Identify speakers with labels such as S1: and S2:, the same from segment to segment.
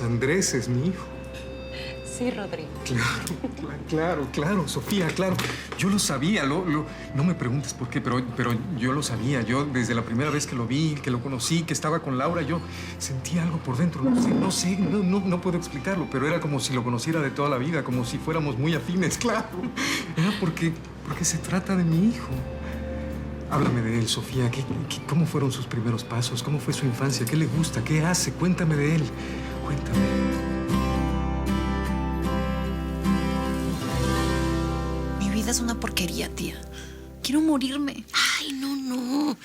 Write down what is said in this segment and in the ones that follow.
S1: Pues Andrés es mi hijo.
S2: Sí, Rodrigo.
S1: Claro, Sofía, claro. Yo lo sabía, no me preguntes por qué, pero yo lo sabía. Yo, desde la primera vez que lo vi, que lo conocí, que estaba con Laura, yo sentí algo por dentro. No puedo explicarlo, pero era como si lo conociera de toda la vida, como si fuéramos muy afines, claro. Era porque se trata de mi hijo. Háblame de él, Sofía. ¿Cómo fueron sus primeros pasos? ¿Cómo fue su infancia? ¿Qué le gusta? ¿Qué hace? Cuéntame de él. Cuéntame.
S2: Es una porquería, tía. Quiero morirme.
S3: Ay, no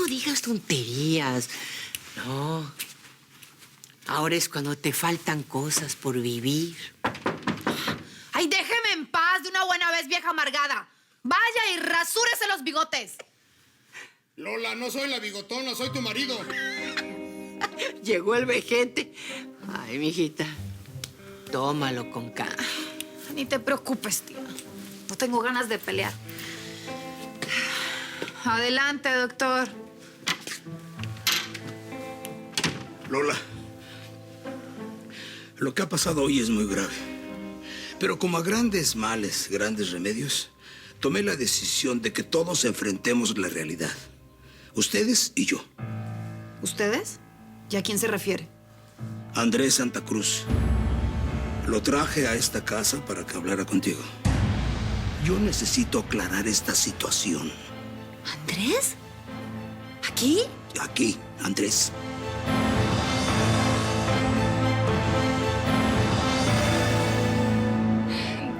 S3: digas tonterías. No. Ahora es cuando te faltan cosas por vivir.
S4: Ay, déjeme en paz de una buena vez, vieja amargada. Vaya y rasúrese los bigotes.
S5: Lola, no soy la bigotona, soy tu marido.
S3: Llegó el vejete. Ay, mijita, tómalo con calma.
S4: Ni te preocupes, tía. No tengo ganas de pelear. Adelante, doctor.
S5: Lola, lo que ha pasado hoy es muy grave. Pero como a grandes males, grandes remedios, tomé la decisión de que todos enfrentemos la realidad. Ustedes y yo.
S4: ¿Ustedes? ¿Y a quién se refiere?
S5: Andrés Santa Cruz. Lo traje a esta casa para que hablara contigo. Yo necesito aclarar esta situación.
S4: ¿Andrés? ¿Aquí?
S5: Aquí, Andrés.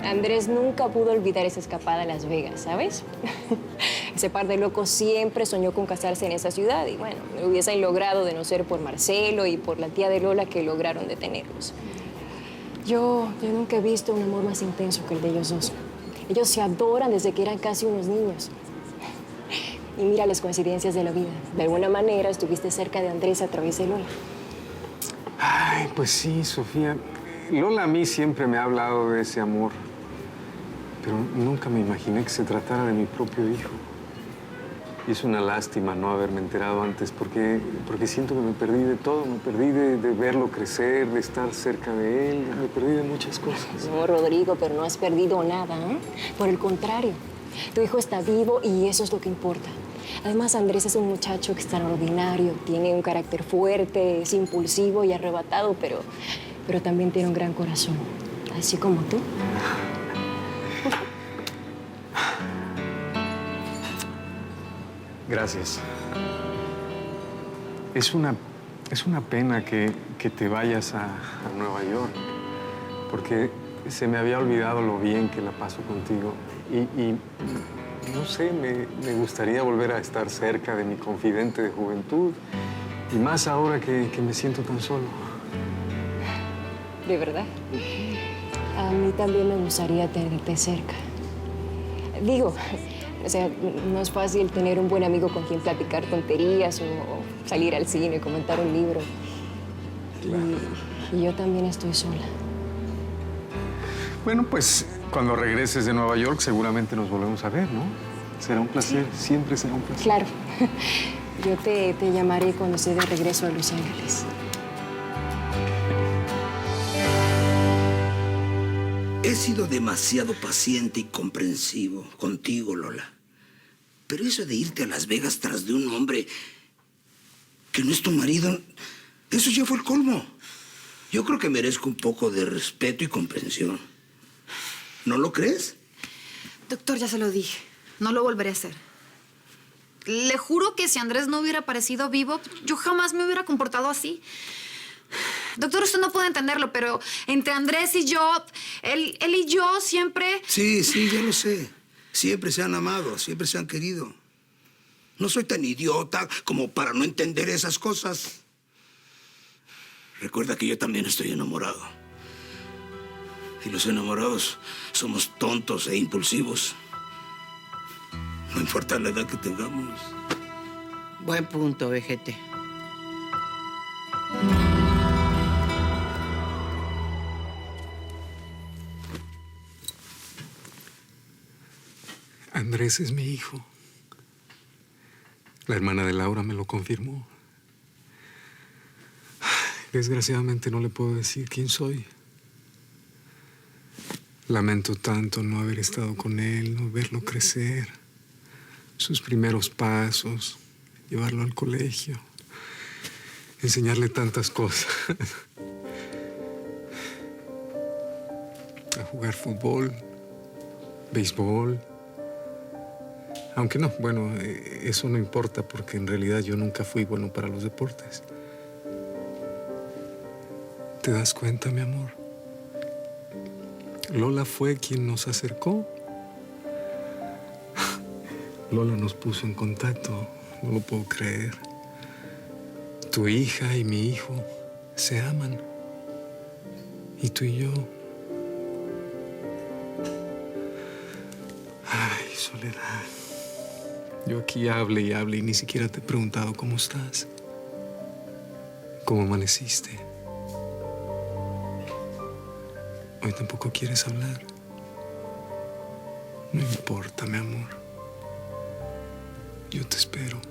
S6: Andrés nunca pudo olvidar esa escapada a Las Vegas, ¿sabes? Ese par de locos siempre soñó con casarse en esa ciudad y, bueno, lo hubiesen logrado de no ser por Marcelo y por la tía de Lola que lograron detenerlos. Yo nunca he visto un amor más intenso que el de ellos dos. Ellos se adoran desde que eran casi unos niños. Y mira las coincidencias de la vida. De alguna manera estuviste cerca de Andrés a través de Lola.
S1: Ay, pues sí, Sofía. Lola a mí siempre me ha hablado de ese amor. Pero nunca me imaginé que se tratara de mi propio hijo. Y es una lástima no haberme enterado antes, porque siento que me perdí de todo. Me perdí de verlo crecer, de estar cerca de él. Me perdí de muchas cosas.
S6: No, Rodrigo, pero no has perdido nada, ¿eh? Por el contrario, tu hijo está vivo y eso es lo que importa. Además, Andrés es un muchacho extraordinario. Tiene un carácter fuerte, es impulsivo y arrebatado, pero también tiene un gran corazón. Así como tú.
S1: Gracias. Es una pena que te vayas a Nueva York, porque se me había olvidado lo bien que la paso contigo. Y no sé, me gustaría volver a estar cerca de mi confidente de juventud, y más ahora que me siento tan solo.
S6: ¿De verdad? A mí también me gustaría tenerte cerca. Digo, o sea, no es fácil tener un buen amigo con quien platicar tonterías o salir al cine, comentar un libro. Claro. Y yo también estoy sola.
S1: Bueno, pues cuando regreses de Nueva York seguramente nos volvemos a ver, ¿no? Será un placer, sí. Siempre será un placer.
S6: Claro. Yo te llamaré cuando esté de regreso a Los Ángeles.
S5: He sido demasiado paciente y comprensivo contigo, Lola. Pero eso de irte a Las Vegas tras de un hombre que no es tu marido, eso ya fue el colmo. Yo creo que merezco un poco de respeto y comprensión. ¿No lo crees?
S4: Doctor, ya se lo dije. No lo volveré a hacer. Le juro que si Andrés no hubiera aparecido vivo, yo jamás me hubiera comportado así. Doctor, usted no puede entenderlo, pero entre Andrés y yo, él y yo siempre...
S5: Sí, ya lo sé. Siempre se han amado, siempre se han querido. No soy tan idiota como para no entender esas cosas. Recuerda que yo también estoy enamorado. Y los enamorados somos tontos e impulsivos. No importa la edad que tengamos.
S3: Buen punto, vejete.
S1: Andrés es mi hijo. La hermana de Laura me lo confirmó. Desgraciadamente no le puedo decir quién soy. Lamento tanto no haber estado con él, no verlo crecer, sus primeros pasos, llevarlo al colegio, enseñarle tantas cosas. A jugar fútbol, béisbol. Aunque no, bueno, eso no importa porque en realidad yo nunca fui bueno para los deportes. ¿Te das cuenta, mi amor? Lola fue quien nos acercó. Lola nos puso en contacto, no lo puedo creer. Tu hija y mi hijo se aman. Y tú y yo. Ay, Soledad. Yo aquí hable y ni siquiera te he preguntado cómo estás. ¿Cómo amaneciste? Hoy tampoco quieres hablar. No importa, mi amor. Yo te espero.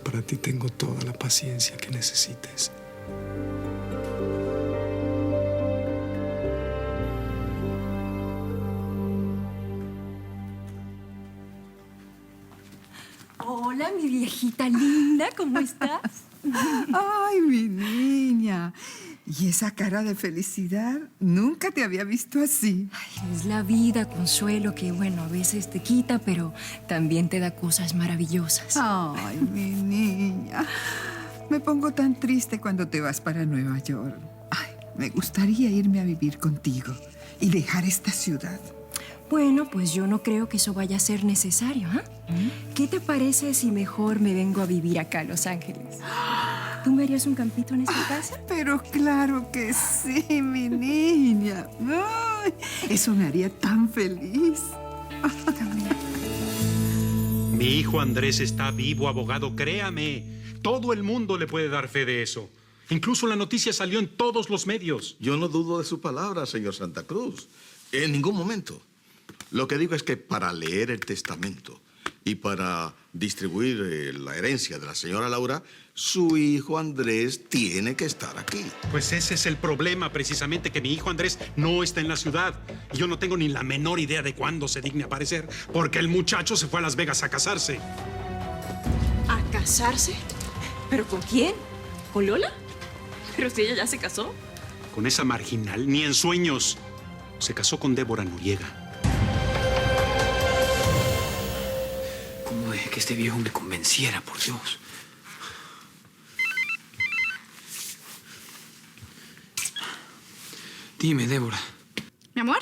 S1: Para ti tengo toda la paciencia que necesites.
S7: Hola, mi viejita linda, ¿cómo estás?
S8: Ay, mi niña. Y esa cara de felicidad, nunca te había visto así.
S7: Ay, es la vida, Consuelo, que bueno, a veces te quita, pero también te da cosas maravillosas.
S8: Ay, mi niña. Me pongo tan triste cuando te vas para Nueva York. Ay, me gustaría irme a vivir contigo y dejar esta ciudad.
S7: Bueno, pues yo no creo que eso vaya a ser necesario, ¿ah? ¿Qué te parece si mejor me vengo a vivir acá a Los Ángeles? ¿Tú me harías un campito en esta casa?
S8: Pero claro que sí, mi niña. Ay, eso me haría tan feliz.
S9: Mi hijo Andrés está vivo, abogado, créame. Todo el mundo le puede dar fe de eso. Incluso la noticia salió en todos los medios.
S10: Yo no dudo de su palabra, señor Santa Cruz. En ningún momento. Lo que digo es que para leer el testamento y para distribuir la herencia de la señora Laura, su hijo Andrés tiene que estar aquí.
S9: Pues ese es el problema, precisamente, que mi hijo Andrés no está en la ciudad. Y yo no tengo ni la menor idea de cuándo se digne aparecer, porque el muchacho se fue a Las Vegas a casarse.
S6: ¿A casarse? ¿Pero con quién? ¿Con Lola? ¿Pero si ella ya se casó?
S9: Con esa marginal, ni en sueños. Se casó con Débora Noriega.
S11: ¿Cómo dejé que este viejo me convenciera, por Dios? Dime, Débora.
S12: ¿Mi amor?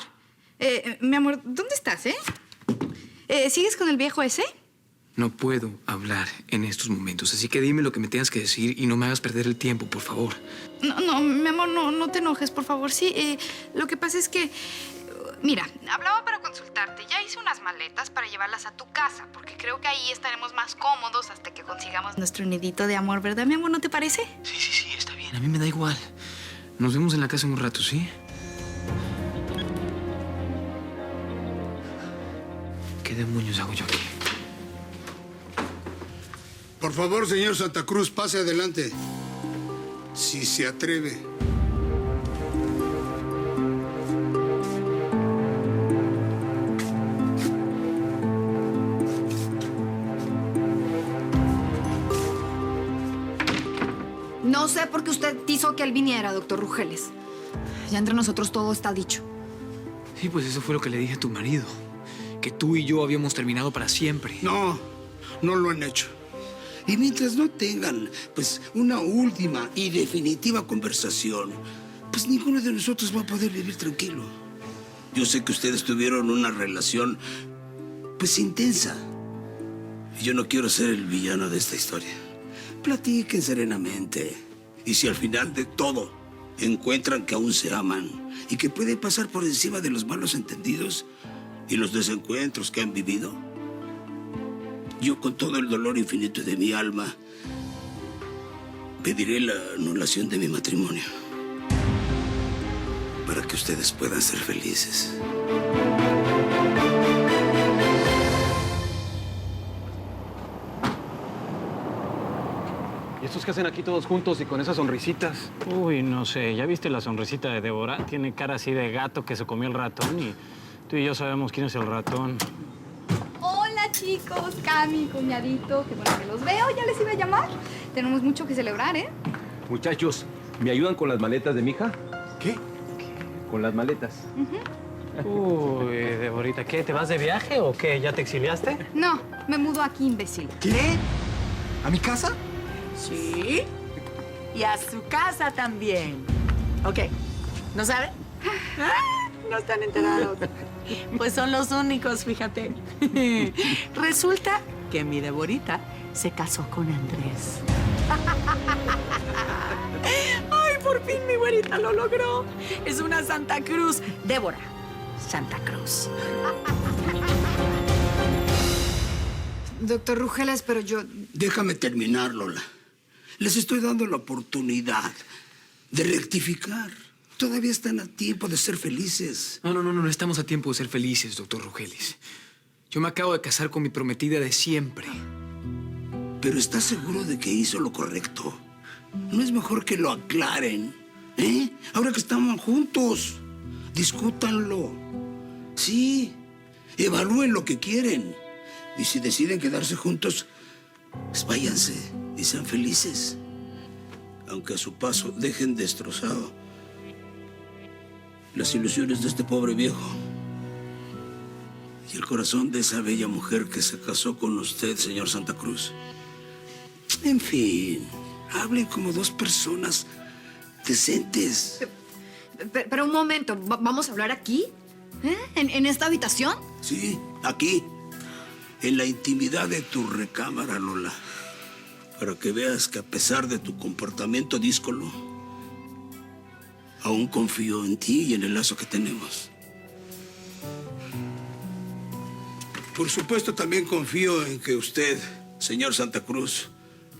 S12: Mi amor, ¿dónde estás, ¿Sigues con el viejo ese?
S11: No puedo hablar en estos momentos, así que dime lo que me tengas que decir y no me hagas perder el tiempo, por favor.
S12: No, mi amor, no te enojes, por favor. Sí, lo que pasa es que... Mira, hablaba para consultarte. Ya hice unas maletas para llevarlas a tu casa, porque creo que ahí estaremos más cómodos hasta que consigamos nuestro nidito de amor, ¿verdad, mi amor? ¿No te parece?
S11: Sí, está bien. A mí me da igual. Nos vemos en la casa en un rato, ¿sí? ¿Qué demonios hago yo aquí?
S13: Por favor, señor Santa Cruz, pase adelante. Si se atreve.
S4: No sé por qué usted quiso que él viniera, doctor Rugeles. Ya entre nosotros todo está dicho.
S11: Sí, pues eso fue lo que le dije a tu marido. Que tú y yo habíamos terminado para siempre.
S13: No lo han hecho.
S5: Y mientras no tengan, pues, una última y definitiva conversación, pues ninguno de nosotros va a poder vivir tranquilo. Yo sé que ustedes tuvieron una relación, pues, intensa. Y yo no quiero ser el villano de esta historia. Platiquen serenamente. Y si al final de todo encuentran que aún se aman y que pueden pasar por encima de los malos entendidos y los desencuentros que han vivido, yo, con todo el dolor infinito de mi alma, pediré la anulación de mi matrimonio para que ustedes puedan ser felices.
S14: ¿Y estos qué hacen aquí todos juntos y con esas sonrisitas?
S15: Uy, no sé. ¿Ya viste la sonrisita de Débora? Tiene cara así de gato que se comió el ratón y tú y yo sabemos quién es el ratón.
S12: Hola, chicos. Cami, cuñadito. Qué bueno que los veo. Ya les iba a llamar. Tenemos mucho que celebrar, ¿eh?
S16: Muchachos, ¿me ayudan con las maletas de mi hija? ¿Qué? Con las maletas.
S15: Uy, Deborita, ¿qué? ¿Te vas de viaje o qué? ¿Ya te exiliaste?
S12: No, me mudo aquí, imbécil.
S17: ¿Qué? ¿A mi casa?
S18: Sí. Y a su casa también. Ok. ¿No saben? No están enterados. Pues son los únicos, fíjate. Resulta que mi Deborita se casó con Andrés. ¡Ay, por fin mi güerita lo logró! Es una Santa Cruz. Débora, Santa Cruz.
S4: Doctor Rugeles, pero yo...
S5: Déjame terminar, Lola. Les estoy dando la oportunidad de rectificar. Todavía están a tiempo de ser felices.
S11: No estamos a tiempo de ser felices, doctor Rugeles. Yo me acabo de casar con mi prometida de siempre.
S5: Pero ¿estás seguro de que hizo lo correcto? ¿No es mejor que lo aclaren? ¿Eh? Ahora que estamos juntos, discútanlo. Sí, evalúen lo que quieren. Y si deciden quedarse juntos, pues váyanse y sean felices. Aunque a su paso dejen destrozado las ilusiones de este pobre viejo y el corazón de esa bella mujer que se casó con usted, señor Santa Cruz. En fin, hablen como dos personas decentes.
S4: Pero un momento, ¿vamos a hablar aquí? ¿Eh? ¿En esta habitación?
S5: Sí, aquí. En la intimidad de tu recámara, Lola. Para que veas que a pesar de tu comportamiento díscolo, aún confío en ti y en el lazo que tenemos. Por supuesto, también confío en que usted, señor Santa Cruz,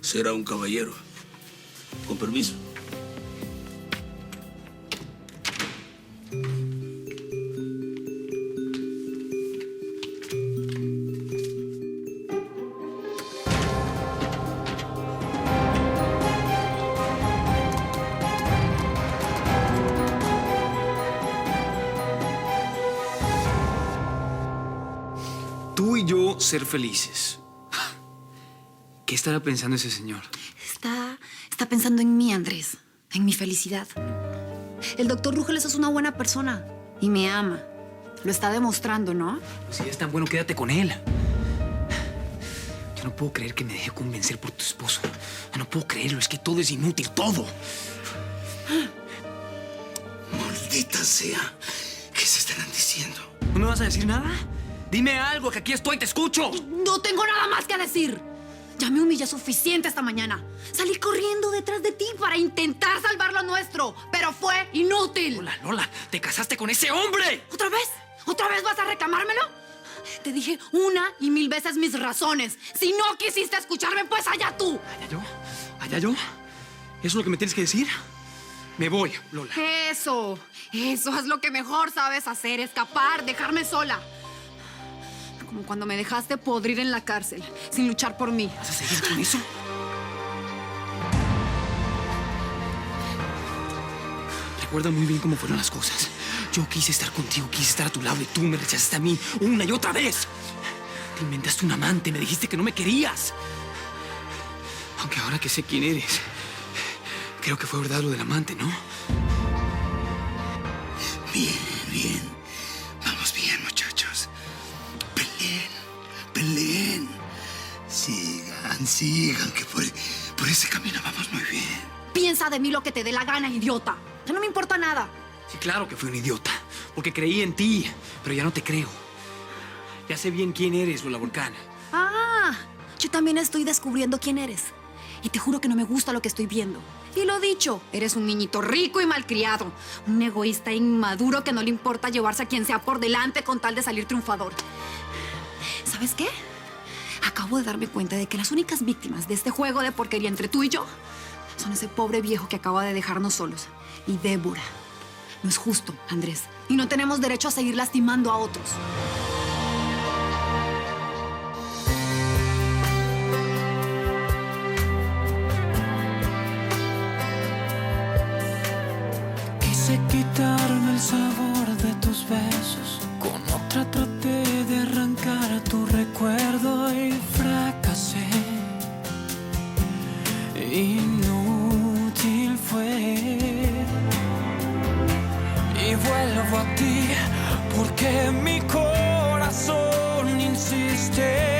S5: será un caballero. Con permiso.
S11: Tú y yo ser felices. ¿Qué estará pensando ese señor?
S4: Está pensando en mí, Andrés. En mi felicidad. El doctor Rugeles es una buena persona. Y me ama. Lo está demostrando, ¿no?
S11: Pues si es tan bueno, quédate con él. Yo no puedo creer que me deje convencer por tu esposo. No puedo creerlo. Es que todo es inútil. ¡Todo!
S5: Maldita sea. ¿Qué se estarán diciendo?
S11: ¿No me vas a decir nada? Dime algo, que aquí estoy, te escucho.
S4: No tengo nada más que decir. Ya me humillé suficiente esta mañana. Salí corriendo detrás de ti para intentar salvar lo nuestro, pero fue inútil.
S11: Lola, te casaste con ese hombre.
S4: ¿Otra vez? ¿Otra vez vas a reclamármelo? Te dije una y mil veces mis razones. Si no quisiste escucharme, pues allá tú.
S11: ¿Allá yo? ¿Eso es lo que me tienes que decir? Me voy, Lola.
S4: Eso es lo que mejor sabes hacer, escapar, dejarme sola. Como cuando me dejaste podrir en la cárcel, sin luchar por mí.
S11: ¿Vas a seguir con eso? Recuerda muy bien cómo fueron las cosas. Yo quise estar contigo, quise estar a tu lado y tú me rechazaste a mí una y otra vez. Te inventaste un amante, me dijiste que no me querías. Aunque ahora que sé quién eres, creo que fue verdad lo del amante, ¿no?
S5: Bien. Vamos bien, muchachos. Peleen. Sigan, que por ese camino vamos muy bien.
S4: Piensa de mí lo que te dé la gana, idiota. Ya no me importa nada.
S11: Sí, claro que fui un idiota, porque creí en ti, pero ya no te creo. Ya sé bien quién eres, Lola Volcán.
S4: Yo también estoy descubriendo quién eres. Y te juro que no me gusta lo que estoy viendo. Y lo dicho, eres un niñito rico y malcriado. Un egoísta inmaduro que no le importa llevarse a quien sea por delante con tal de salir triunfador. ¿Sabes qué? Acabo de darme cuenta de que las únicas víctimas de este juego de porquería entre tú y yo son ese pobre viejo que acaba de dejarnos solos. Y Débora. No es justo, Andrés. Y no tenemos derecho a seguir lastimando a otros.
S19: existe.